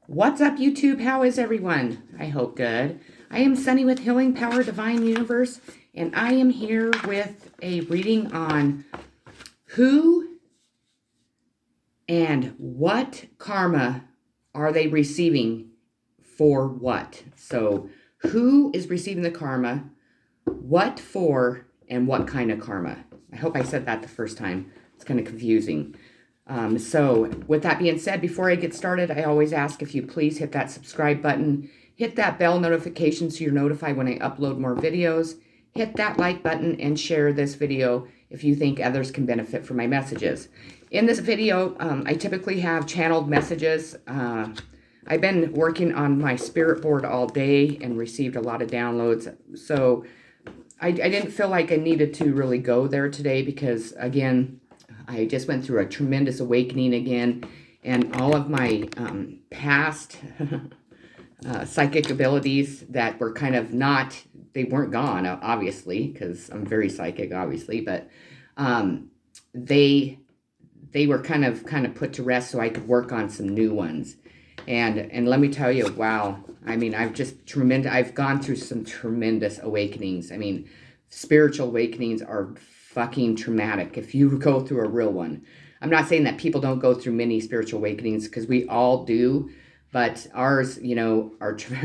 What's up, YouTube? How is everyone? I hope good. I am Sunny with Healing Power Divine Universe, and I am here with a reading on who and what karma are they receiving for what. So, who is receiving the karma, what for, and what kind of karma? I hope I said that the first time. It's kind of confusing. So with that being said, before I get started, I always ask if you please hit that subscribe button, hit that bell notification so you're notified when I upload more videos, hit that like button, and share this video if you think others can benefit from my messages. In this video, I typically have channeled messages. I've been working on my spirit board all day and received a lot of downloads. So I didn't feel like I needed to really go there today because, again, I just went through a tremendous awakening again, and all of my past psychic abilities that were kind of not, they weren't gone, obviously, because I'm very psychic, obviously, but they were kind of put to rest so I could work on some new ones. And let me tell you, wow, I mean, I've gone through some tremendous awakenings. I mean, spiritual awakenings are fucking traumatic if you go through a real one. I'm not saying that people don't go through many spiritual awakenings, because we all do, but ours, you know,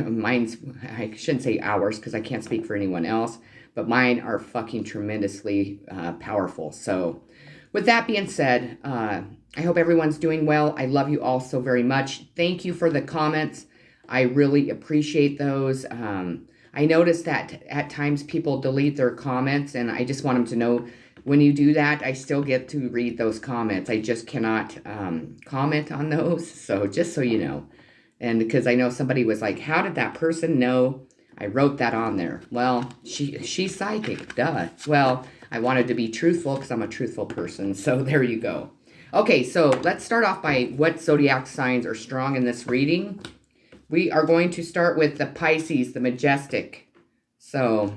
mine's, I shouldn't say ours because I can't speak for anyone else, but mine are fucking tremendously powerful. So with that being said, I hope everyone's doing well. I love you all so very much. Thank you for the comments. I really appreciate those. I noticed that at times people delete their comments, and I just want them to know when you do that, I still get to read those comments. I just cannot comment on those. So just so you know. And because I know somebody was like, how did that person know I wrote that on there? Well, she's psychic, duh. Well, I wanted to be truthful because I'm a truthful person. So there you go. Okay, so let's start off by what zodiac signs are strong in this reading. We are going to start with the Pisces, the majestic. So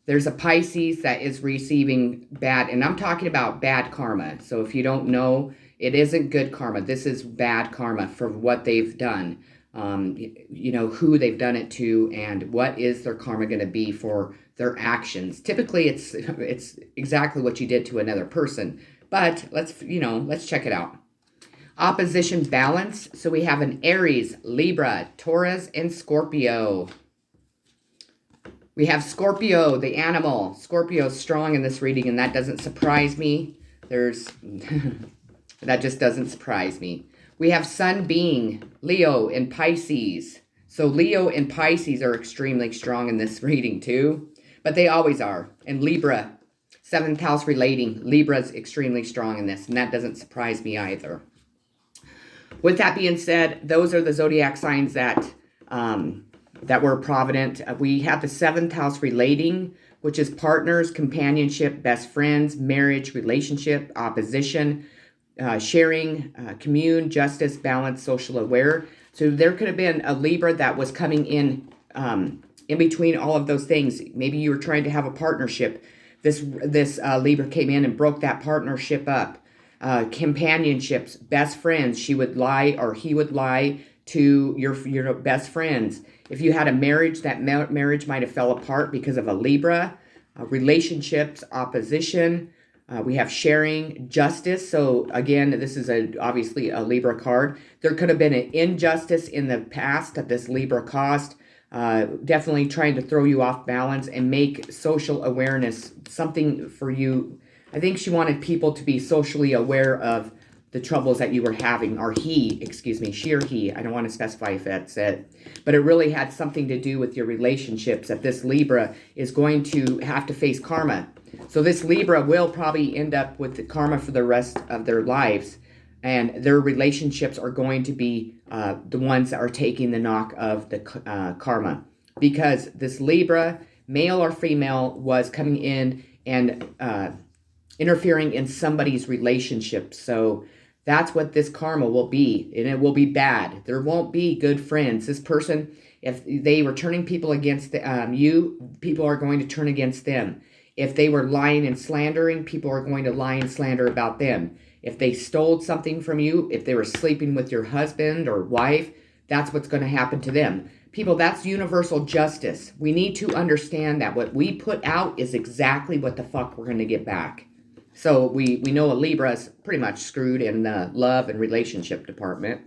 there's a Pisces that is receiving bad, and I'm talking about bad karma. So if you don't know, it isn't good karma. This is bad karma for what they've done. You know, who they've done it to, and what is their karma going to be for their actions. Typically, it's exactly what you did to another person. But let's check it out. Opposition balance. So we have an Aries, Libra, Taurus, and Scorpio. We have Scorpio, the animal. Scorpio is strong in this reading, and that doesn't surprise me. That just doesn't surprise me. We have Sun being Leo and Pisces. So Leo and Pisces are extremely strong in this reading too, but they always are. And Libra, 7th house relating. Libra is extremely strong in this, and that doesn't surprise me either. With that being said, those are the zodiac signs that were provident. We have the 7th house relating, which is partners, companionship, best friends, marriage, relationship, opposition, sharing, commune, justice, balance, social aware. So there could have been a Libra that was coming in between all of those things. Maybe you were trying to have a partnership. This Libra came in and broke that partnership up. Companionships, best friends, she would lie or he would lie to your best friends. If you had a marriage, that marriage might have fell apart because of a Libra. Relationships, opposition. We have sharing, justice. So again, this is obviously a Libra card. There could have been an injustice in the past that this Libra caused. Definitely trying to throw you off balance and make social awareness something for you. I think she wanted people to be socially aware of the troubles that you were having, or she or he. I don't want to specify if that's it. But it really had something to do with your relationships, that this Libra is going to have to face karma. So this Libra will probably end up with the karma for the rest of their lives. And their relationships are going to be the ones that are taking the knock of the karma. Because this Libra, male or female, was coming in and interfering in somebody's relationship. So that's what this karma will be, and it will be bad. There won't be good friends. This person, if they were turning people against you, people are going to turn against them. If they were lying and slandering, people are going to lie and slander about them. If they stole something from you, if they were sleeping with your husband or wife, that's what's going to happen to them. People, that's universal justice. We need to understand that what we put out is exactly what the fuck we're going to get back. So we know a Libra is pretty much screwed in the love and relationship department.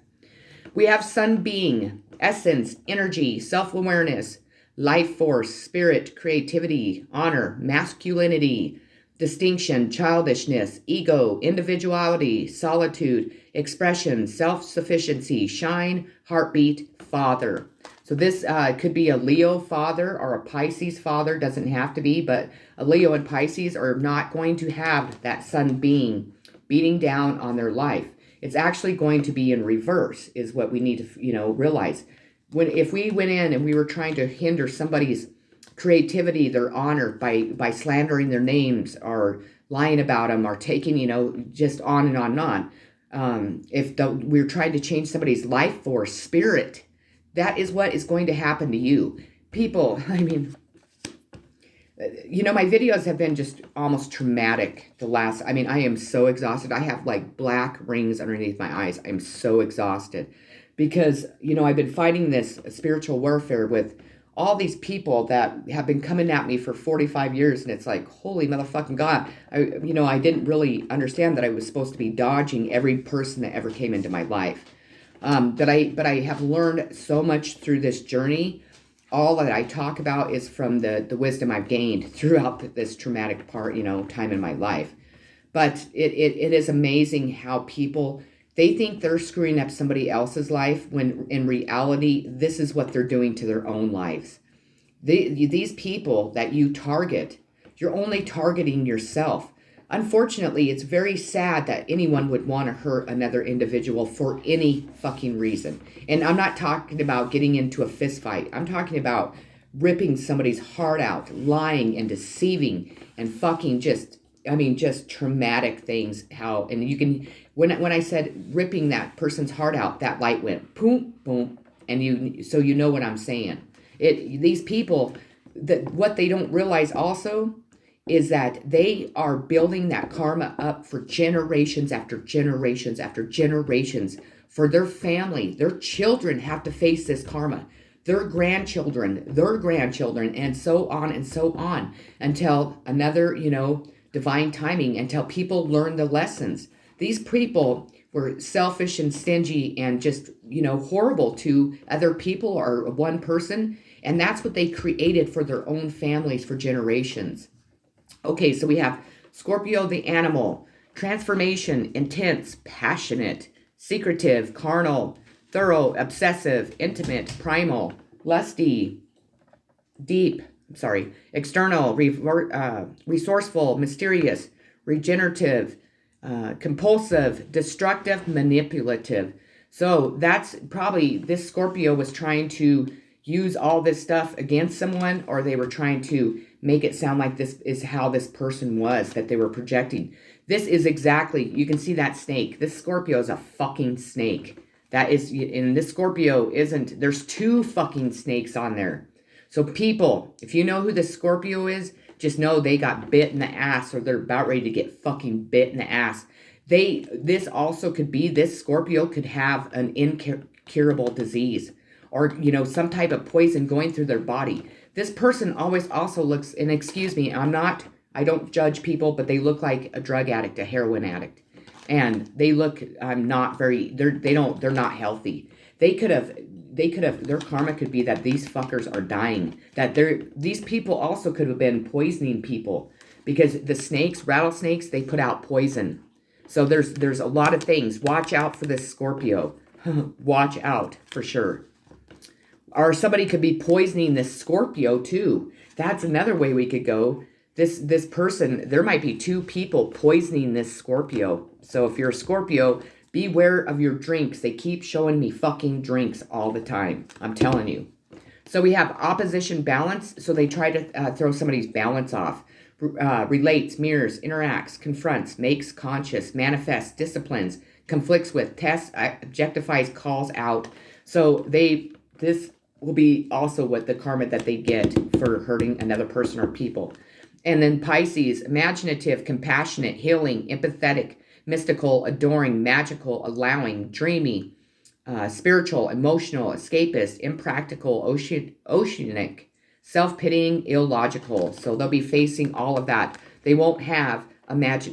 We have sun being, essence, energy, self-awareness, life force, spirit, creativity, honor, masculinity, distinction, childishness, ego, individuality, solitude, expression, self-sufficiency, shine, heartbeat, father. So this could be a Leo father or a Pisces father, doesn't have to be, but a Leo and Pisces are not going to have that sun being beating down on their life. It's actually going to be in reverse is what we need to, realize. If we went in and we were trying to hinder somebody's creativity, their honor by slandering their names or lying about them or taking, just on and on and on. If we're trying to change somebody's life force, spirit, that is what is going to happen to you. People, my videos have been just almost traumatic I am so exhausted. I have like black rings underneath my eyes. I'm so exhausted because, I've been fighting this spiritual warfare with all these people that have been coming at me for 45 years. And it's like, holy motherfucking God. I didn't really understand that I was supposed to be dodging every person that ever came into my life. But I have learned so much through this journey. All that I talk about is from the wisdom I've gained throughout this traumatic time in my life. But it is amazing how people, they think they're screwing up somebody else's life when in reality, this is what they're doing to their own lives. These people that you target, you're only targeting yourself. Unfortunately, it's very sad that anyone would want to hurt another individual for any fucking reason. And I'm not talking about getting into a fist fight. I'm talking about ripping somebody's heart out, lying and deceiving and fucking just traumatic things. And you can, when I said ripping that person's heart out, that light went boom, boom. And so you know what I'm saying. These people, what they don't realize also is that they are building that karma up for generations after generations after generations for their family. Their children have to face this karma. Their grandchildren, and so on until another, divine timing, until people learn the lessons. These people were selfish and stingy and just, horrible to other people or one person. And that's what they created for their own families for generations. Okay, so we have Scorpio, the animal, transformation, intense, passionate, secretive, carnal, thorough, obsessive, intimate, primal, lusty, external, resourceful, mysterious, regenerative, compulsive, destructive, manipulative. So that's probably, this Scorpio was trying to use all this stuff against someone, or they were trying to make it sound like this is how this person was that they were projecting. This is exactly, you can see that snake. This Scorpio is a fucking snake. And this Scorpio isn't, there's two fucking snakes on there. So people, if you know who this Scorpio is, just know they got bit in the ass, or they're about ready to get fucking bit in the ass. This also could be, this Scorpio could have an incurable disease, or, some type of poison going through their body. This person always also looks, and excuse me, I don't judge people, but they look like a drug addict, a heroin addict. And they look, they're not healthy. They could have, their karma could be that these fuckers are dying. These people also could have been poisoning people, because the rattlesnakes, they put out poison. So there's a lot of things. Watch out for this Scorpio. Watch out for sure. Or somebody could be poisoning this Scorpio too. That's another way we could go. This person, there might be two people poisoning this Scorpio. So if you're a Scorpio, beware of your drinks. They keep showing me fucking drinks all the time. I'm telling you. So we have opposition balance. So they try to throw somebody's balance off. Relates, mirrors, interacts, confronts, makes conscious, manifests, disciplines, conflicts with, tests, objectifies, calls out. So this will be also what the karma that they get for hurting another person or people. And then Pisces, imaginative, compassionate, healing, empathetic, mystical, adoring, magical, allowing, dreamy, spiritual, emotional, escapist, impractical, oceanic, self-pitying, illogical. So they'll be facing all of that. They won't have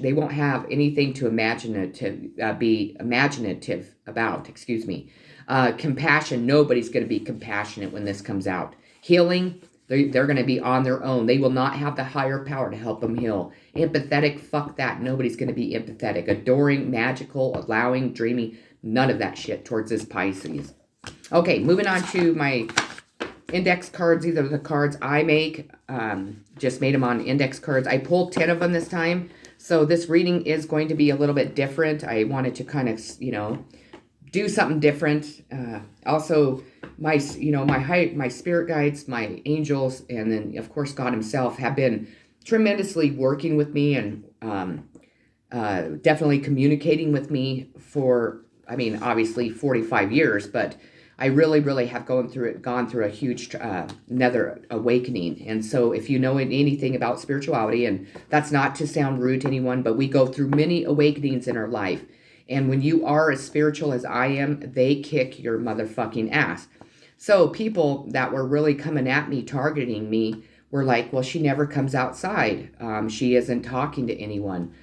they won't have anything to be imaginative about, excuse me. Compassion, nobody's going to be compassionate when this comes out. Healing, they're going to be on their own. They will not have the higher power to help them heal. Empathetic, fuck that. Nobody's going to be empathetic. Adoring, magical, allowing, dreaming, none of that shit towards this Pisces. Okay, moving on to my index cards. These are the cards I make. Just made them on index cards. I pulled 10 of them this time. So this reading is going to be a little bit different. I wanted to kind of, do something different. Also, my spirit guides, my angels, and then, of course, God himself have been tremendously working with me and definitely communicating with me for, obviously 45 years, but I really, really have gone through a huge another awakening. And so if you know anything about spirituality, and that's not to sound rude to anyone, but we go through many awakenings in our life. And when you are as spiritual as I am, they kick your motherfucking ass. So people that were really coming at me, targeting me, were like, well, she never comes outside. She isn't talking to anyone.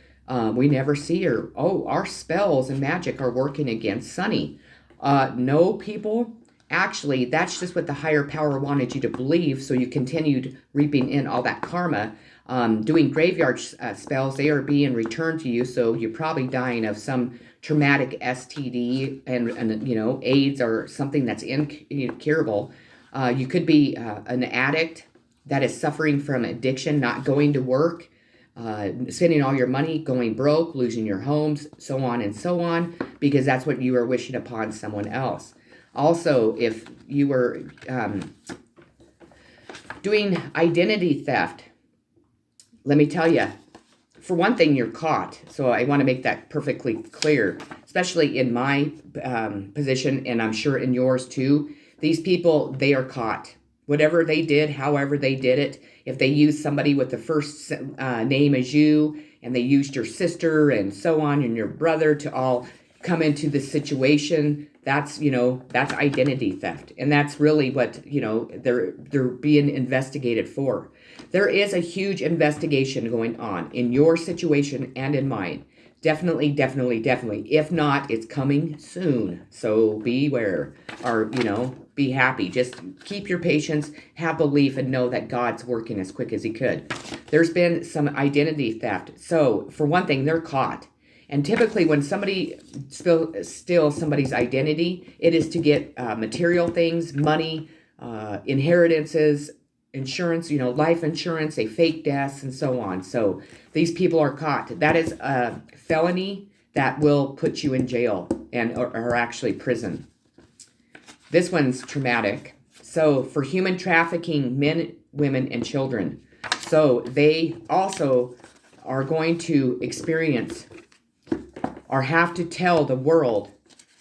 We never see her. Oh, our spells and magic are working against Sunny. No, people, actually, that's just what the higher power wanted you to believe, so you continued reaping in all that karma. Doing graveyard spells, they are being returned to you, so you're probably dying of some traumatic STD and AIDS or something that's incurable. You could be an addict that is suffering from addiction, not going to work, spending all your money, going broke, losing your homes, so on, because that's what you are wishing upon someone else. Also, if you were doing identity theft, let me tell you, for one thing, you're caught. So I want to make that perfectly clear, especially in my position, and I'm sure in yours too. These people, they are caught. Whatever they did, however they did it, if they used somebody with the first name as you, and they used your sister and so on, and your brother to all come into this situation, that's identity theft. And that's really what, they're being investigated for. There is a huge investigation going on in your situation and in mine. Definitely. If not, it's coming soon. So beware, or, be happy. Just keep your patience, have belief, and know that God's working as quick as he could. There's been some identity theft. So for one thing, they're caught. And typically when somebody steals somebody's identity, it is to get material things, money, inheritances, insurance, life insurance, they fake deaths, and so on. So these people are caught. That is a felony that will put you in jail or actually prison. This one's traumatic. So for human trafficking, men, women, and children. So they also are going to experience or have to tell the world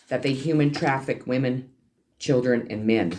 that they human traffic women, children, and men.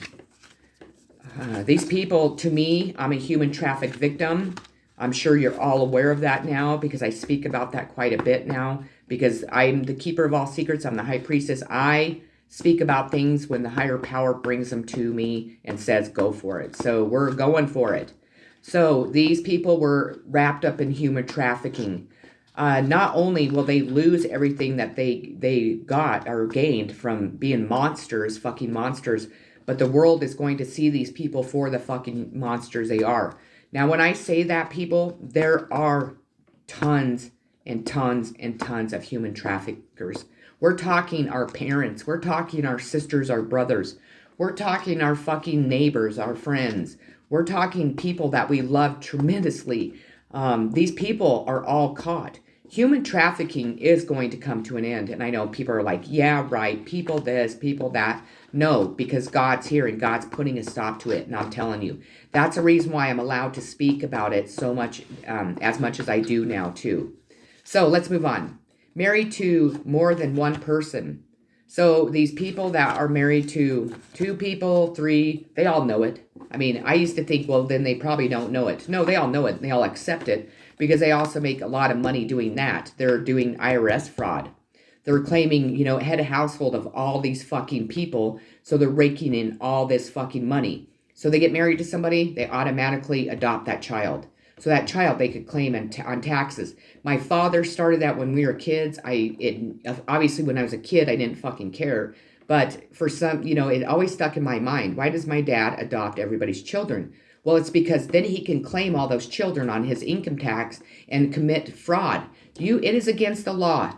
These people, to me, I'm a human traffic victim. I'm sure you're all aware of that now because I speak about that quite a bit now because I'm the keeper of all secrets. I'm the high priestess. I speak about things when the higher power brings them to me and says, go for it. So we're going for it. So these people were wrapped up in human trafficking. Not only will they lose everything that they got or gained from being monsters, fucking monsters, but the world is going to see these people for the fucking monsters they are. Now, when I say that, people, there are tons and tons and tons of human traffickers. We're talking our parents. We're talking our sisters, our brothers. We're talking our fucking neighbors, our friends. We're talking people that we love tremendously. These people are all caught. Human trafficking is going to come to an end. And I know people are like, yeah, right, people this, people that. No, because God's here and God's putting a stop to it. And I'm telling you, that's a reason why I'm allowed to speak about it so much, as much as I do now too. So let's move on. Married to more than one person. So these people that are married to 2 people, 3, they all know it. I mean, I used to think, well, then they probably don't know it. No, they all know it. They all accept it because they also make a lot of money doing that. They're doing IRS fraud. They're claiming, head of household of all these fucking people. So they're raking in all this fucking money. So they get married to somebody, they automatically adopt that child. So that child they could claim on taxes. My father started that when we were kids. Obviously when I was a kid, I didn't fucking care. But for some, it always stuck in my mind. Why does my dad adopt everybody's children? Well, it's because then he can claim all those children on his income tax and commit fraud. It is against the law.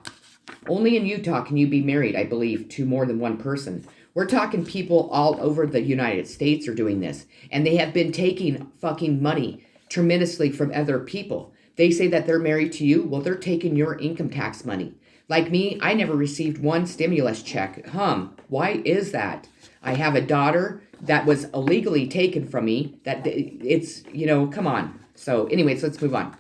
Only in Utah can you be married, I believe, to more than one person. We're talking people all over the United States are doing this. And they have been taking fucking money tremendously from other people. They say that they're married to you. Well, they're taking your income tax money. Like me, I never received one stimulus check. Why is that? I have a daughter that was illegally taken from me. Come on. So anyways, let's move on.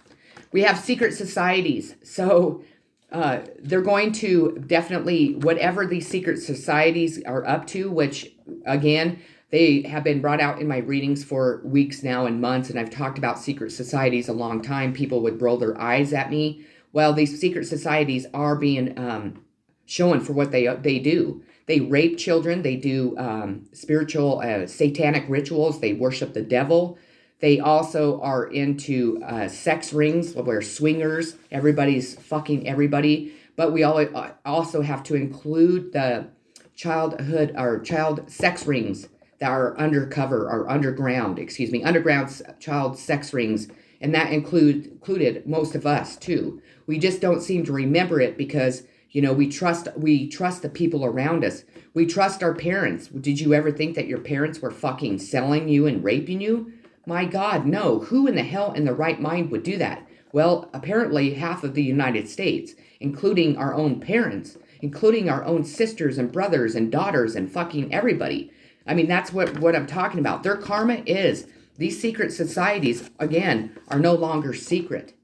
We have secret societies. So they're going to definitely, whatever these secret societies are up to, which again, they have been brought out in my readings for weeks now and months, and I've talked about secret societies a long time. People would roll their eyes at me. Well, these secret societies are being shown for what they do. They rape children. They do spiritual satanic rituals. They worship the devil. They also are into sex rings where swingers, everybody's fucking everybody. But we also have to include the child sex rings that are underground child sex rings. And that included most of us too. We just don't seem to remember it because, we trust the people around us. We trust our parents. Did you ever think that your parents were fucking selling you and raping you? My God, no. Who in the hell in the right mind would do that? Well, apparently half of the United States, including our own parents, including our own sisters and brothers and daughters and fucking everybody. I mean, that's what I'm talking about. Their karma is, these secret societies, again, are no longer secret.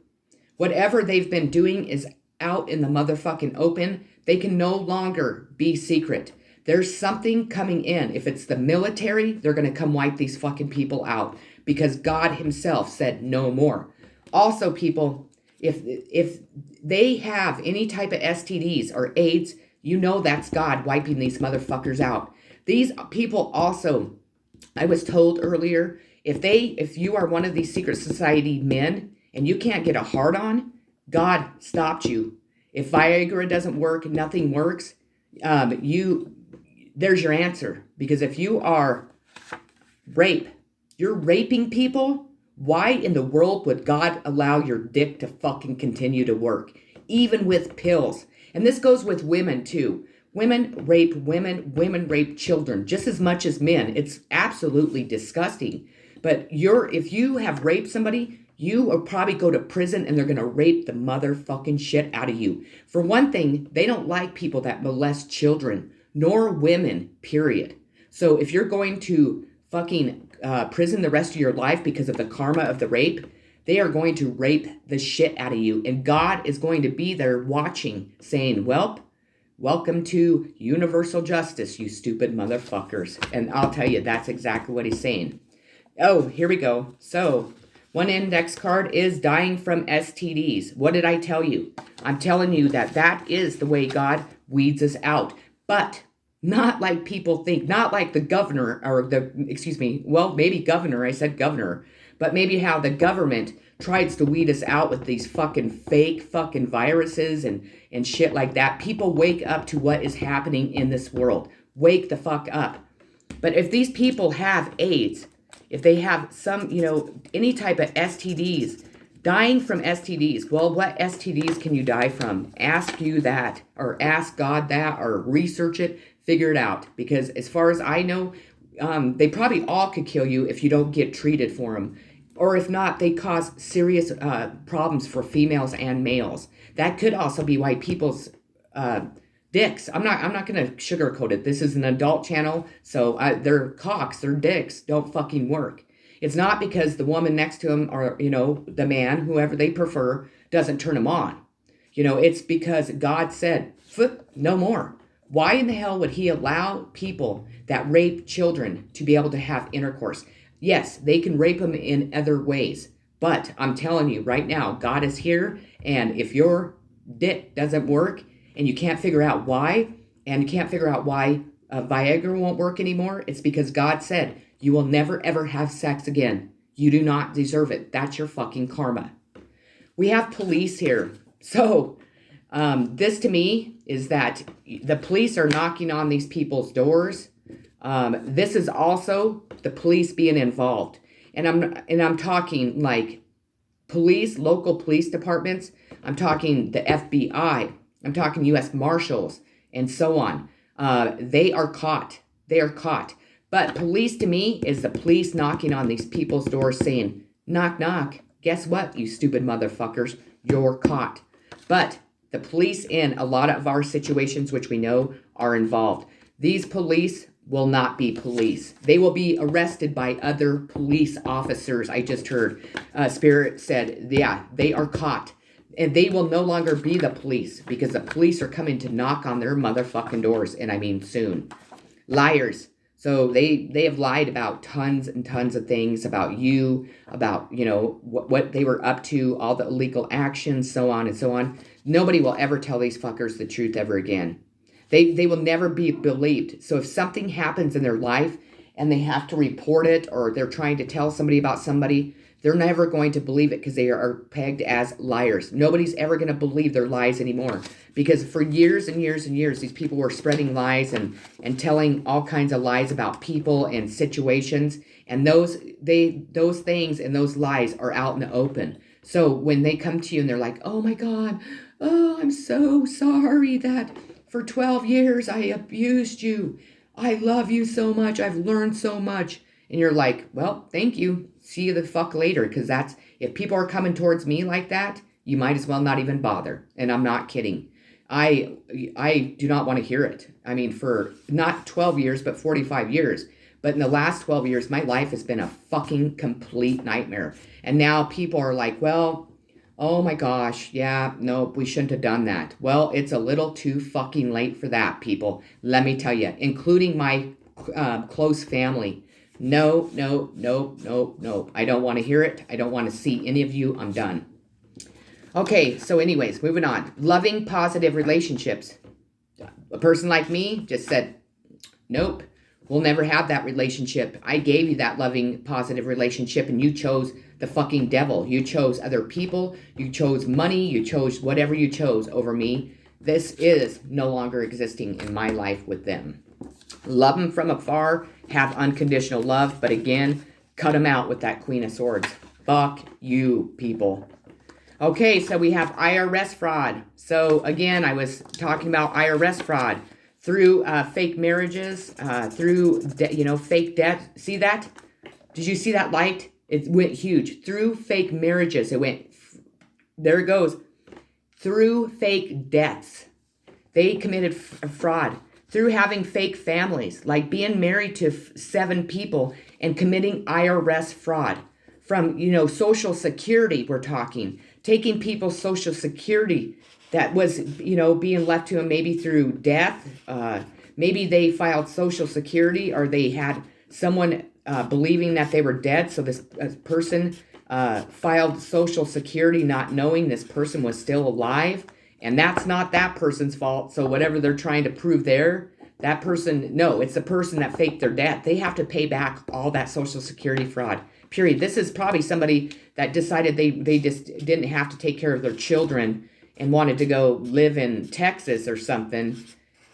Whatever they've been doing is out in the motherfucking open. They can no longer be secret. There's something coming in. If it's the military, they're going to come wipe these fucking people out because God himself said no more. Also, people, if they have any type of STDs or AIDS, that's God wiping these motherfuckers out. These people also, I was told earlier, if you are one of these secret society men and you can't get a hard on, God stopped you. If Viagra doesn't work, nothing works, there's your answer. Because if you are you're raping people, why in the world would God allow your dick to fucking continue to work? Even with pills. And this goes with women too. Women rape women, women rape children just as much as men. It's absolutely disgusting. But if you have raped somebody, you will probably go to prison and they're going to rape the motherfucking shit out of you. For one thing, they don't like people that molest children, nor women, period. So if you're going to fucking prison the rest of your life because of the karma of the rape, they are going to rape the shit out of you. And God is going to be there watching, saying, welcome to universal justice, you stupid motherfuckers. And I'll tell you, that's exactly what he's saying. Oh, here we go. So, one index card is dying from STDs. What did I tell you? I'm telling you that is the way God weeds us out. But not like people think. Not like the governor, maybe governor. I said governor. But maybe how the government tries to weed us out with these fucking fake fucking viruses and shit like that. People wake up to what is happening in this world. Wake the fuck up. But if these people have AIDS, if they have some, any type of STDs, dying from STDs, well, what STDs can you die from? Ask you that, or ask God that, or research it, figure it out. Because as far as I know, they probably all could kill you if you don't get treated for them. Or if not, they cause serious problems for females and males. That could also be why people's dicks. I'm not going to sugarcoat it. This is an adult channel, so their cocks, their dicks don't fucking work. It's not because the woman next to him or, the man, whoever they prefer, doesn't turn them on. It's because God said, no more. Why in the hell would he allow people that rape children to be able to have intercourse? Yes, they can rape them in other ways. But I'm telling you right now, God is here. And if your dick doesn't work, and you can't figure out why, and you can't figure out why Viagra won't work anymore, it's because God said, you will never ever have sex again. You do not deserve it. That's your fucking karma. We have police here. So this to me is that the police are knocking on these people's doors. This is also the police being involved. And I'm talking like police, local police departments. I'm talking the FBI. I'm talking U.S. Marshals and so on. They are caught. They are caught. But police to me is the police knocking on these people's doors saying, knock, knock. Guess what, you stupid motherfuckers? You're caught. But the police in a lot of our situations, which we know are involved, these police will not be police. They will be arrested by other police officers. I just heard Spirit said, yeah, they are caught. And they will no longer be the police because the police are coming to knock on their motherfucking doors. And I mean soon. Liars. So they have lied about tons and tons of things about you, about, you know, what they were up to, all the illegal actions, so on and so on. Nobody will ever tell these fuckers the truth ever again. They will never be believed. So if something happens in their life and they have to report it or they're trying to tell somebody about somebody, they're never going to believe it because they are pegged as liars. Nobody's ever going to believe their lies anymore. Because for years and years and years, these people were spreading lies and telling all kinds of lies about people and situations. And those things and those lies are out in the open. So when they come to you and they're like, oh my God, oh, I'm so sorry that for 12 years I abused you. I love you so much. I've learned so much. And you're like, well, thank you. See you the fuck later. Because that's, if people are coming towards me like that, you might as well not even bother. And I'm not kidding. I do not want to hear it. I mean, for not 12 years, but 45 years. But in the last 12 years, my life has been a fucking complete nightmare. And now people are like, well, oh my gosh, yeah, no, we shouldn't have done that. Well, it's a little too fucking late for that, people. Let me tell you, including my close family. No, no, no, no, no. I don't want to hear it. I don't want to see any of you. I'm done. Okay, so anyways, moving on. Loving, positive relationships. A person like me just said, nope, we'll never have that relationship. I gave you that loving, positive relationship, and you chose the fucking devil. You chose other people. You chose money. You chose whatever you chose over me. This is no longer existing in my life with them. Love them from afar. Have unconditional love. But again, cut them out with that Queen of Swords. Fuck you, people. Okay, so we have IRS fraud. So again, I was talking about IRS fraud through fake marriages, through fake debt. See that? Did you see that light? It went huge. Through fake marriages, it went. There it goes. Through fake debts, they committed fraud. Through having fake families, like being married to 7 people and committing IRS fraud. From, Social Security, we're talking. Taking people's Social Security that was, being left to them maybe through death. Maybe they filed Social Security or they had someone believing that they were dead. So this person filed Social Security not knowing this person was still alive. And that's not that person's fault. So whatever they're trying to prove there, that person, no, it's the person that faked their death. They have to pay back all that Social Security fraud. Period. This is probably somebody that decided they just didn't have to take care of their children and wanted to go live in Texas or something.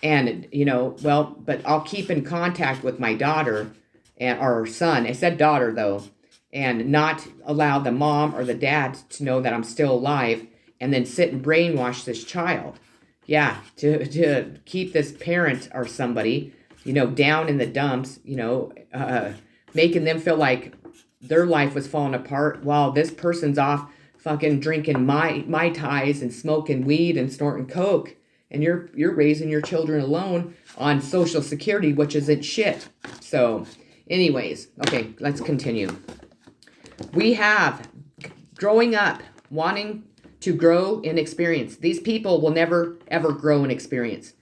And, but I'll keep in contact with my daughter or son. I said daughter, though, and not allow the mom or the dad to know that I'm still alive and then sit and brainwash this child. Yeah, to keep this parent or somebody, down in the dumps, making them feel like their life was falling apart while this person's off fucking drinking Mai Tais and smoking weed and snorting coke. And you're raising your children alone on Social Security, which isn't shit. So, anyways, okay, let's continue. We have growing up, wanting to grow in experience. These people will never, ever grow in experience.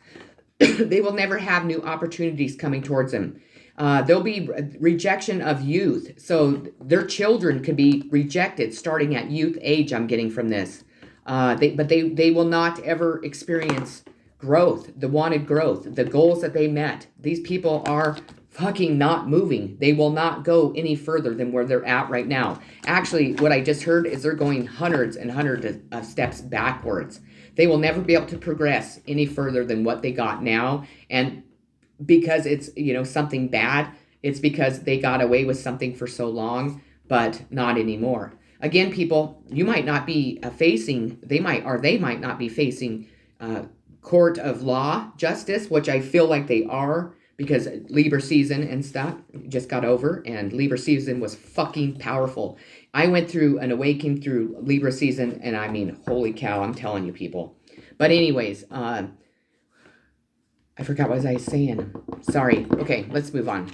They will never have new opportunities coming towards them. There'll be rejection of youth. So their children could be rejected starting at youth age, I'm getting from this. But they will not ever experience growth, the wanted growth, the goals that they met. These people are fucking not moving. They will not go any further than where they're at right now. Actually, what I just heard is they're going hundreds and hundreds of steps backwards. They will never be able to progress any further than what they got now. And because it's, something bad, it's because they got away with something for so long, but not anymore. Again, people, you might not be they might not be facing court of law justice, which I feel like they are, because Libra season and stuff just got over, and Libra season was fucking powerful. I went through an awakening through Libra season, and I mean, holy cow, I'm telling you, people. But anyways, I forgot what I was saying. Sorry. Okay, let's move on.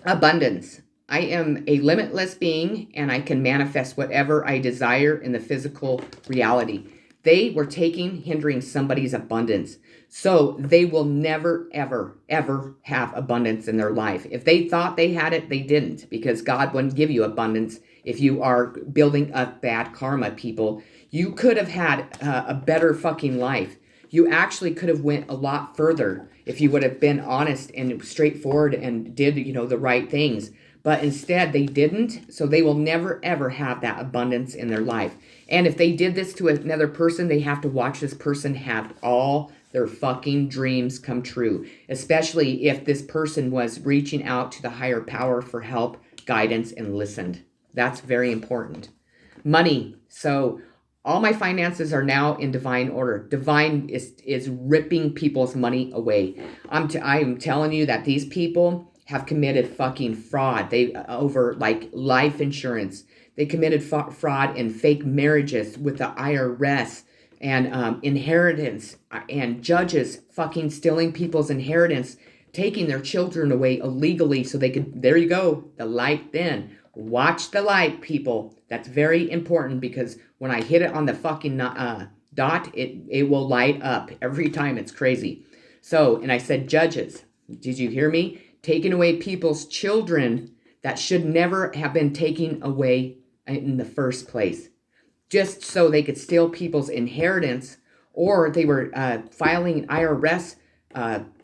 Abundance. I am a limitless being, and I can manifest whatever I desire in the physical reality. They were hindering somebody's abundance. So they will never, ever, ever have abundance in their life. If they thought they had it, they didn't, because God wouldn't give you abundance if you are building up bad karma, people. You could have had a better fucking life. You actually could have went a lot further if you would have been honest and straightforward and did, the right things. But instead, they didn't, so they will never, ever have that abundance in their life. And if they did this to another person, they have to watch this person have all their fucking dreams come true, especially if this person was reaching out to the higher power for help, guidance, and listened. That's very important. Money. So all my finances are now in divine order. Divine is ripping people's money away. I am telling you that these people have committed fucking fraud. They over like life insurance. They committed fraud in fake marriages with the IRS and inheritance and judges fucking stealing people's inheritance, taking their children away illegally so they could, there you go, the light then. Watch the light, people. That's very important, because when I hit it on the fucking dot, it will light up every time. It's crazy. So, and I said judges. Did you hear me? Taking away people's children that should never have been taken away in the first place, just so they could steal people's inheritance, or they were filing IRS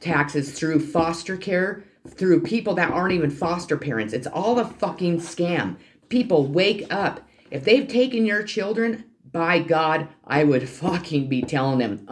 taxes through foster care, through people that aren't even foster parents. It's all a fucking scam. People, wake up. If they've taken your children, by God, I would fucking be telling them,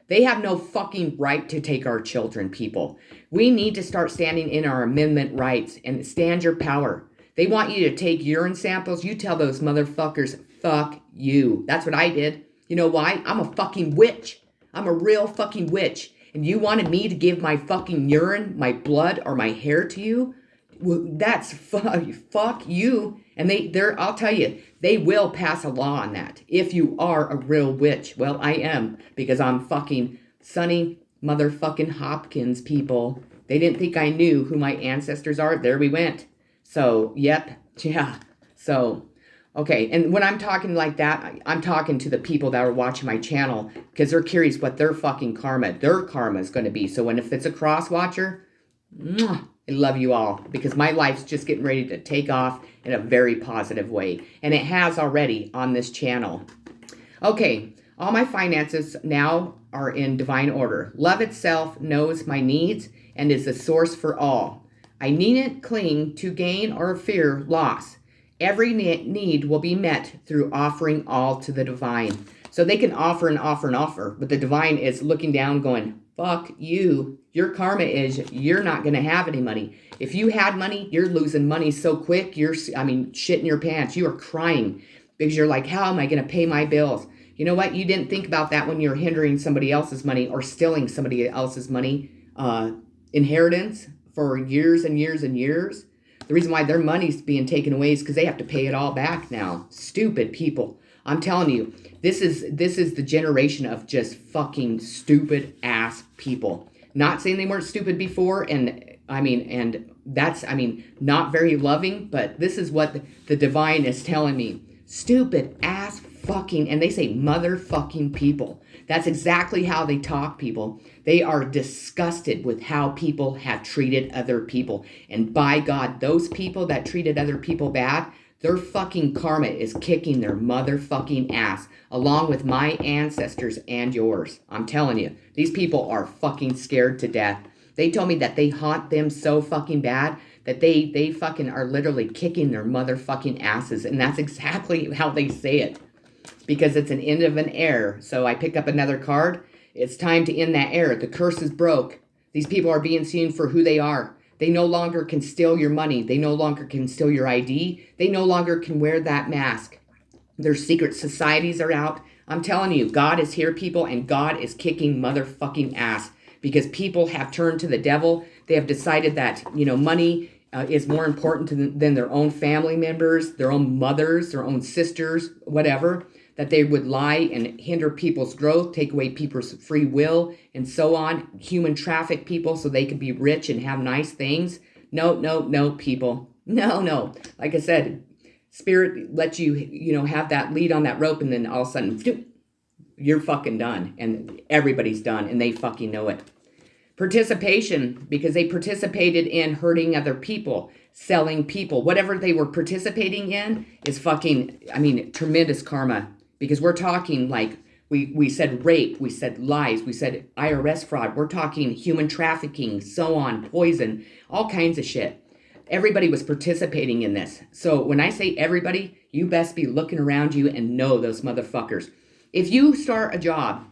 They have no fucking right to take our children, people. We need to start standing in our amendment rights and stand your power. They want you to take urine samples. You tell those motherfuckers, fuck you. That's what I did. You know why? I'm a fucking witch. I'm a real fucking witch. And you wanted me to give my fucking urine, my blood, or my hair to you? Well, that's fuck you. And I'll tell you, they will pass a law on that if you are a real witch. Well, I am, because I'm fucking Sonny motherfucking Hopkins, people. They didn't think I knew who my ancestors are. There we went. So, yep, yeah. So, okay, and when I'm talking like that, I'm talking to the people that are watching my channel, because they're curious what their karma is going to be. So if it's a cross watcher, I love you all, because my life's just getting ready to take off in a very positive way. And it has already on this channel. Okay, all my finances now are in divine order. Love itself knows my needs and is the source for all. I needn't cling to gain or fear loss. Every need will be met through offering all to the divine. So they can offer and offer and offer, but the divine is looking down going, fuck you. Your karma is you're not going to have any money. If you had money, you're losing money so quick, shit in your pants. You are crying because you're like, how am I going to pay my bills? You know what? You didn't think about that when you're hindering somebody else's money or stealing somebody else's money, inheritance for years and years and years. The reason why their money's being taken away is because they have to pay it all back now. Stupid people. I'm telling you, this is the generation of just fucking stupid ass people. Not saying they weren't stupid before, and that's not very loving, but this is what the divine is telling me. Stupid ass fucking, and they say motherfucking people. That's exactly how they talk, people. They are disgusted with how people have treated other people. And by God, those people that treated other people bad, Their fucking karma is kicking their motherfucking ass, along with my ancestors and yours. I'm telling you, these people are fucking scared to death. They told me that they haunt them so fucking bad that they fucking are literally kicking their motherfucking asses. And that's exactly how they say it. Because it's an end of an era. So I pick up another card. It's time to end that era. The curse is broke. These people are being seen for who they are. They no longer can steal your money. They no longer can steal your ID. They no longer can wear that mask. Their secret societies are out. I'm telling you, God is here, people, and God is kicking motherfucking ass. Because people have turned to the devil. They have decided that, money is more important than their own family members, their own mothers, their own sisters, whatever. That they would lie and hinder people's growth, take away people's free will, and so on. Human traffic people so they could be rich and have nice things. No, people. No. Like I said, Spirit lets you, have that lead on that rope, and then all of a sudden, you're fucking done. And everybody's done, and they fucking know it. Participation, because they participated in hurting other people, selling people. Whatever they were participating in is tremendous karma. Because we're talking like, we said rape, we said lies, we said IRS fraud, we're talking human trafficking, so on, poison, all kinds of shit. Everybody was participating in this. So when I say everybody, you best be looking around you and know those motherfuckers. If you start a job,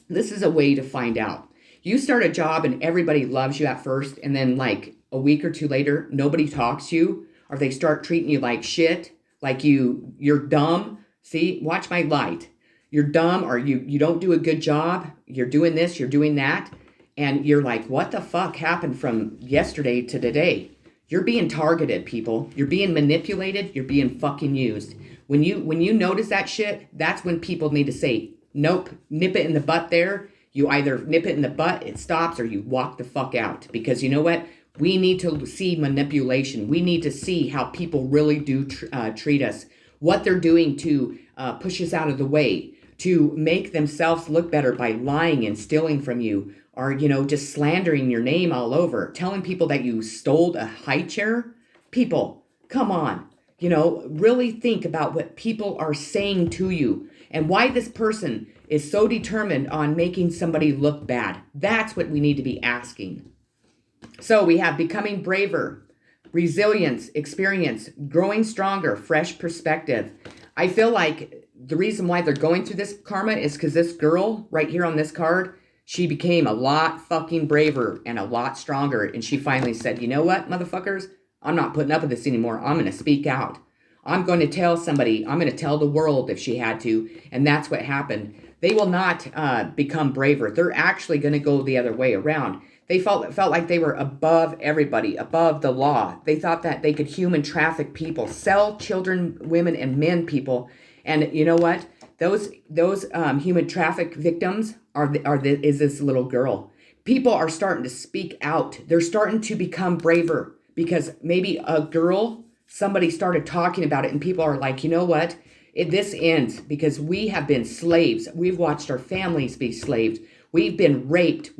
this is a way to find out. You start a job and everybody loves you at first, and then like a week or two later, nobody talks to you, or they start treating you like shit, like you're dumb. See, watch my light. You're dumb, or you don't do a good job. You're doing this, you're doing that. And you're like, what the fuck happened from yesterday to today? You're being targeted, people. You're being manipulated. You're being fucking used. When you notice that shit, that's when people need to say, nope, nip it in the butt there. You either nip it in the butt, it stops, or you walk the fuck out. Because you know what? We need to see manipulation. We need to see how people really do treat us. What they're doing to push us out of the way, to make themselves look better by lying and stealing from you, or, just slandering your name all over, telling people that you stole a high chair. People, come on, really think about what people are saying to you and why this person is so determined on making somebody look bad. That's what we need to be asking. So we have becoming braver, resilience, experience, growing stronger, fresh perspective. I feel like the reason why they're going through this karma is because this girl right here on this card, she became a lot fucking braver and a lot stronger. And she finally said, you know what, motherfuckers? I'm not putting up with this anymore. I'm going to speak out. I'm going to tell somebody. I'm going to tell the world if she had to. And that's what happened. They will not become braver. They're actually going to go the other way around. They felt like they were above everybody, above the law. They thought that they could human traffic people, sell children, women, and men, people. And you know what? Those human traffic victims is this little girl. People are starting to speak out. They're starting to become braver because maybe a girl, somebody started talking about it, and people are like, you know what? This ends because we have been slaves. We've watched our families be slaves. We've been raped.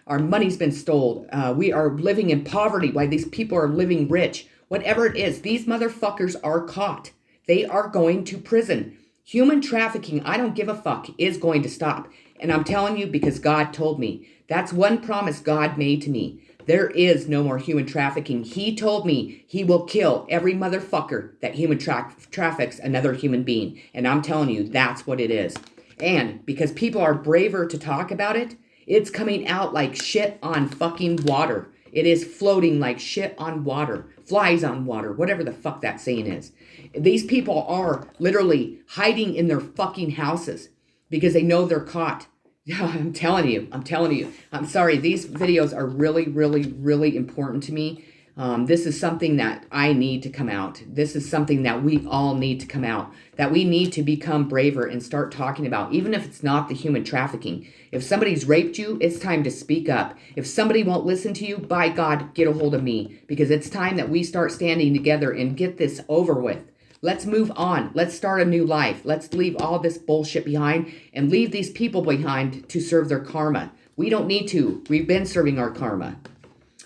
Our money's been stolen. We are living in poverty while these people are living rich. Whatever it is, these motherfuckers are caught. They are going to prison. Human trafficking, I don't give a fuck, is going to stop. And I'm telling you because God told me. That's one promise God made to me. There is no more human trafficking. He told me he will kill every motherfucker that human traffics another human being. And I'm telling you, that's what it is. And because people are braver to talk about it, it's coming out like shit on fucking water. It is floating like shit on water. Flies on water. Whatever the fuck that saying is. These people are literally hiding in their fucking houses because they know they're caught. I'm telling you. I'm sorry. These videos are really, really, really important to me. This is something that I need to come out. This is something that we all need to come out. That we need to become braver and start talking about, even if it's not the human trafficking. If somebody's raped you, it's time to speak up. If somebody won't listen to you, by God, get a hold of me. Because it's time that we start standing together and get this over with. Let's move on. Let's start a new life. Let's leave all this bullshit behind and leave these people behind to serve their karma. We don't need to. We've been serving our karma.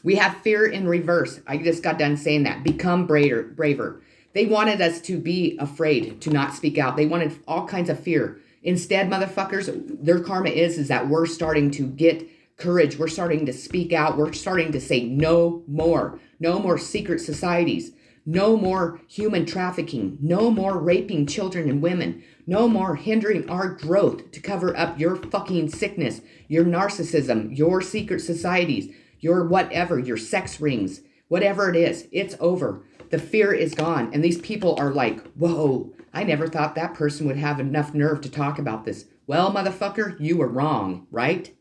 We have fear in reverse. I just got done saying that. Become braver. They wanted us to be afraid, to not speak out. They wanted all kinds of fear. Instead, motherfuckers, their karma is that we're starting to get courage. We're starting to speak out. We're starting to say no more. No more secret societies. No more human trafficking. No more raping children and women. No more hindering our growth to cover up your fucking sickness, your narcissism, your secret societies, your whatever, your sex rings, whatever it is. It's over. The fear is gone. And these people are like, whoa, I never thought that person would have enough nerve to talk about this. Well, motherfucker, you were wrong, right?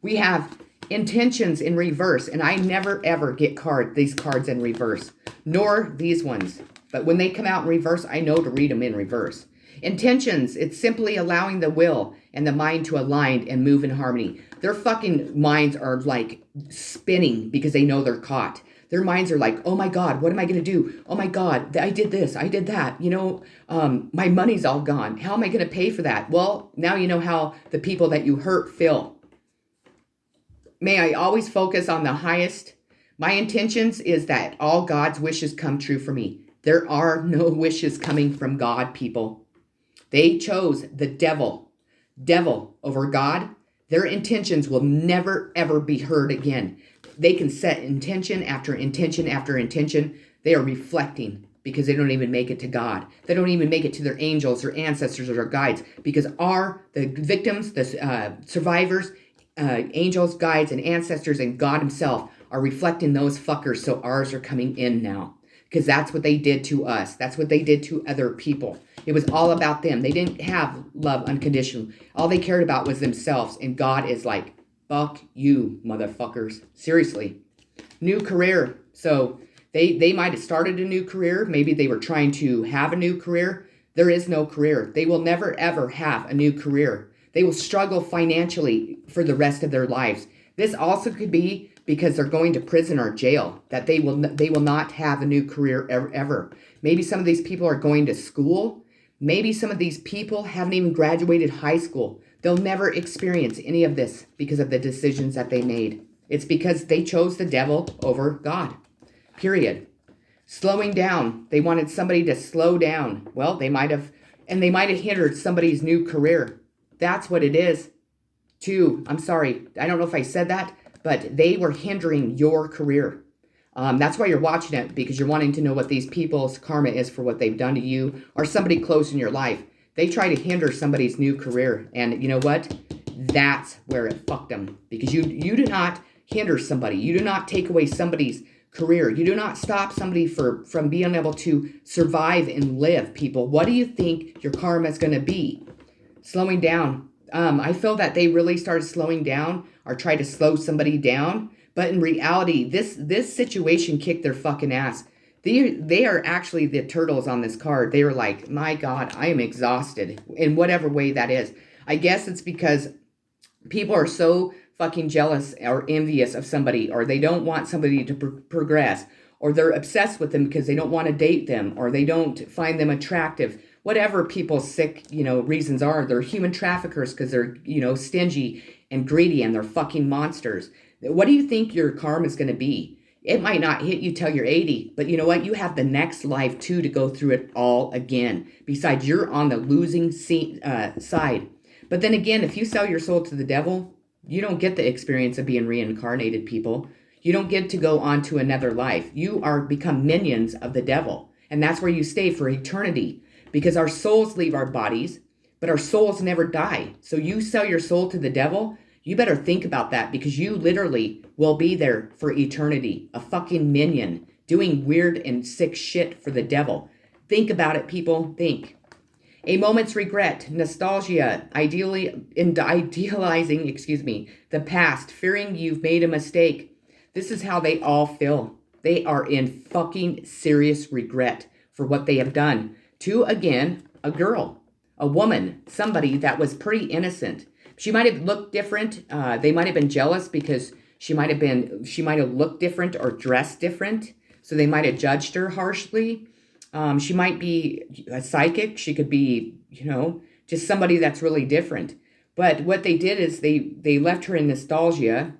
We have intentions in reverse, and I never ever get these cards in reverse, nor these ones. But when they come out in reverse, I know to read them in reverse. Intentions, it's simply allowing the will and the mind to align and move in harmony. Their fucking minds are like spinning because they know they're caught. Their minds are like, oh my God, what am I going to do? Oh my God, I did this, I did that. My money's all gone. How am I going to pay for that? Well, now you know how the people that you hurt feel. May I always focus on the highest. My intentions is that all God's wishes come true for me. There are no wishes coming from God, people. They chose the devil over God. Their intentions will never, ever be heard again. They can set intention after intention after intention. They are reflecting because they don't even make it to God. They don't even make it to their angels or ancestors or their guides because the victims, the survivors, angels, guides, and ancestors, and God himself are reflecting those fuckers, so ours are coming in now. Because that's what they did to us. That's what they did to other people. It was all about them. They didn't have love unconditional. All they cared about was themselves. And God is like, fuck you, motherfuckers. Seriously. New career. So they might have started a new career. Maybe they were trying to have a new career. There is no career. They will never, ever have a new career. They will struggle financially for the rest of their lives. This also could be because they're going to prison or jail, that they will not have a new career ever. Maybe some of these people are going to school. Maybe some of these people haven't even graduated high school. They'll never experience any of this because of the decisions that they made. It's because they chose the devil over God. Period. Slowing down. They wanted somebody to slow down. Well, they might have hindered somebody's new career. That's what it is. I'm sorry, I don't know if I said that, but they were hindering your career. That's why you're watching it, because you're wanting to know what these people's karma is for what they've done to you or somebody close in your life. They try to hinder somebody's new career. And you know what? That's where it fucked them. Because you do not hinder somebody. You do not take away somebody's career. You do not stop somebody from being able to survive and live, people. What do you think your karma is going to be? Slowing down. I feel that they really started slowing down or tried to slow somebody down. But in reality, this situation kicked their fucking ass. They are actually the turtles on this card. They were like, my God, I am exhausted in whatever way that is. I guess it's because people are so fucking jealous or envious of somebody, or they don't want somebody to progress, or they're obsessed with them because they don't want to date them, or they don't find them attractive. Whatever people's sick, reasons are, they're human traffickers because they're, stingy and greedy and they're fucking monsters. What do you think your karma is going to be? It might not hit you till you're 80, but you know what? You have the next life too to go through it all again. Besides, you're on the losing side. But then again, if you sell your soul to the devil, you don't get the experience of being reincarnated, people. You don't get to go on to another life. You become minions of the devil. And that's where you stay for eternity. Because our souls leave our bodies, but our souls never die. So you sell your soul to the devil, you better think about that, because you literally will be there for eternity. A fucking minion doing weird and sick shit for the devil. Think about it, people. Think. A moment's regret, nostalgia, idealizing, the past, fearing you've made a mistake. This is how they all feel. They are in fucking serious regret for what they have done to, again, a girl, a woman, somebody that was pretty innocent. She might have looked different. They might have been jealous because she might have looked different or dressed different. So they might have judged her harshly. She might be a psychic. She could be, just somebody that's really different. But what they did is they left her in nostalgia.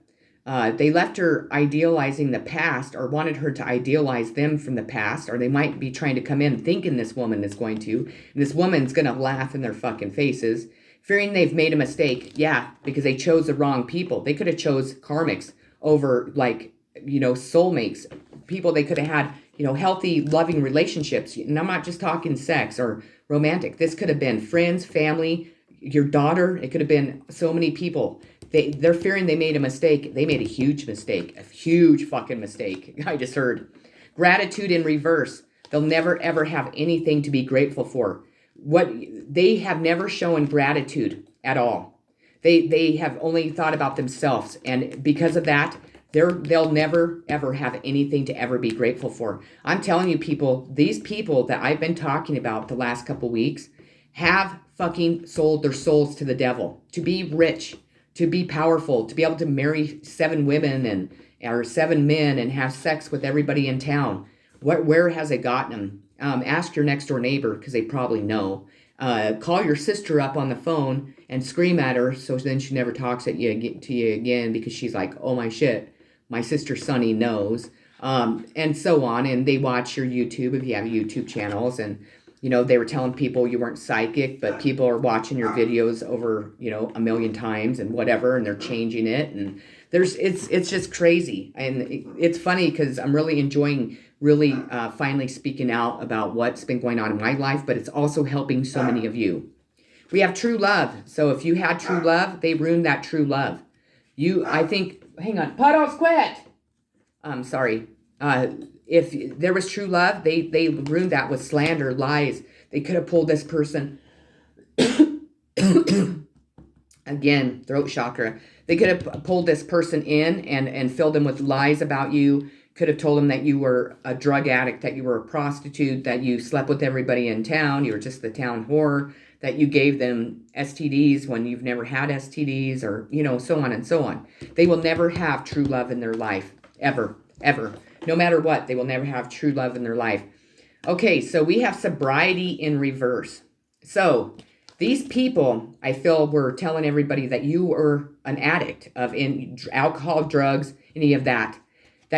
They left her idealizing the past, or wanted her to idealize them from the past, or they might be trying to come in thinking this woman is going to, and this woman's going to laugh in their fucking faces, fearing they've made a mistake. Yeah, because they chose the wrong people. They could have chose karmics over, like, soulmates, people they could have had, healthy, loving relationships. And I'm not just talking sex or romantic. This could have been friends, family, your daughter. It could have been so many people. They're fearing they made a mistake. They made a huge mistake. A huge fucking mistake. I just heard. Gratitude in reverse. They'll never ever have anything to be grateful for. They have never shown gratitude at all. They have only thought about themselves. And because of that, they'll never ever have anything to ever be grateful for. I'm telling you, people, these people that I've been talking about the last couple weeks have fucking sold their souls to the devil to be rich, to be powerful, to be able to marry 7 women or 7 men and have sex with everybody in town. Where has it gotten them? Ask your next door neighbor, because they probably know. Call your sister up on the phone and scream at her, so then she never talks to you again, because she's like, oh my shit, my sister Sunny knows, and so on. And they watch your YouTube if you have YouTube channels, and they were telling people you weren't psychic, but people are watching your videos over, 1 million times and whatever, and they're changing it. And it's just crazy. And it's funny because I'm really enjoying finally speaking out about what's been going on in my life, but it's also helping so many of you. We have true love. So if you had true love, they ruined that true love. Hang on, Puddles, quit! I'm sorry. If there was true love, they ruined that with slander, lies. They could have pulled this person, again, throat chakra. They could have pulled this person in and filled them with lies about you. Could have told them that you were a drug addict, that you were a prostitute, that you slept with everybody in town, you were just the town whore, that you gave them STDs when you've never had STDs, or, so on and so on. They will never have true love in their life, ever, ever. No matter what, they will never have true love in their life. Okay, so we have sobriety in reverse. So these people, I feel, were telling everybody that you were an addict of alcohol, drugs, any of that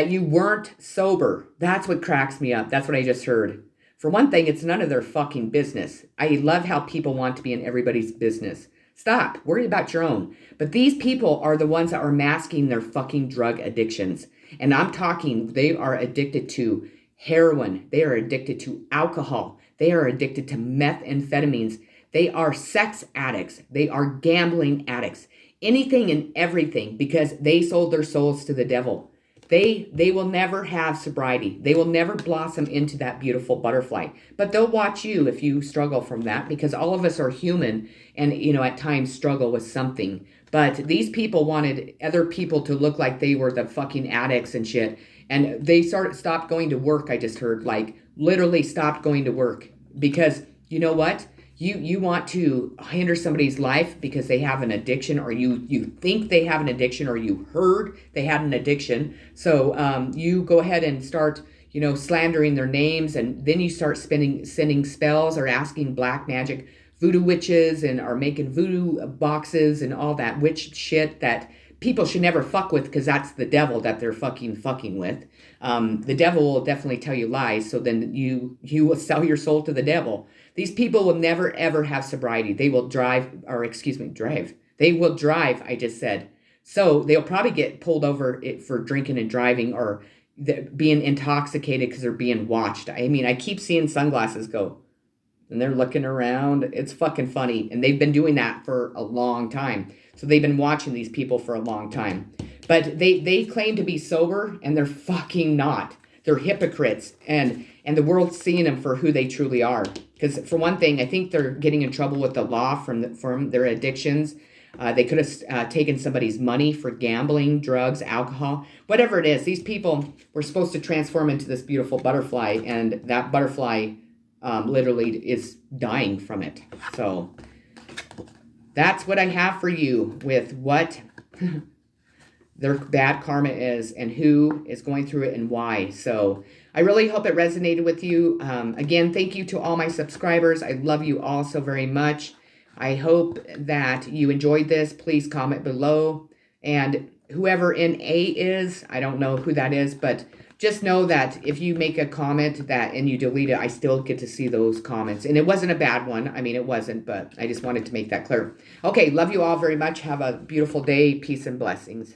you weren't sober. That's what cracks me up. That's what I just heard. For one thing, it's none of their fucking business. I love how people want to be in everybody's business. Stop. Worry about your own. But these people are the ones that are masking their fucking drug addictions. And I'm talking, they are addicted to heroin. They are addicted to alcohol. They are addicted to methamphetamines. They are sex addicts. They are gambling addicts. Anything and everything, because they sold their souls to the devil. They will never have sobriety. They will never blossom into that beautiful butterfly. But they'll watch you if you struggle from that, because all of us are human and, at times struggle with something. But these people wanted other people to look like they were the fucking addicts and shit. And they stopped going to work, I just heard, like literally stopped going to work. Because you know what? You want to hinder somebody's life because they have an addiction, or you think they have an addiction, or you heard they had an addiction. So you go ahead and start, slandering their names, and then you start sending spells or asking black magic voodoo witches, and are making voodoo boxes and all that witch shit that people should never fuck with, because that's the devil that they're fucking with. The devil will definitely tell you lies, so then you will sell your soul to the devil. These people will never, ever have sobriety. They will drive. They will drive, I just said. So they'll probably get pulled over for drinking and driving, or being intoxicated because they're being watched. I mean, I keep seeing sunglasses go, and they're looking around. It's fucking funny. And they've been doing that for a long time. So they've been watching these people for a long time. But they claim to be sober, and they're fucking not. They're hypocrites, and the world's seeing them for who they truly are. Because for one thing, I think they're getting in trouble with the law from their addictions. They could have taken somebody's money for gambling, drugs, alcohol, whatever it is. These people were supposed to transform into this beautiful butterfly, and that butterfly literally is dying from it. So that's what I have for you with what their bad karma is, and who is going through it and why. So I really hope it resonated with you. Again, thank you to all my subscribers. I love you all so very much. I hope that you enjoyed this. Please comment below. And whoever NA is, I don't know who that is, but just know that if you make a comment and you delete it, I still get to see those comments. And it wasn't a bad one. I mean, it wasn't, but I just wanted to make that clear. Okay, love you all very much. Have a beautiful day. Peace and blessings.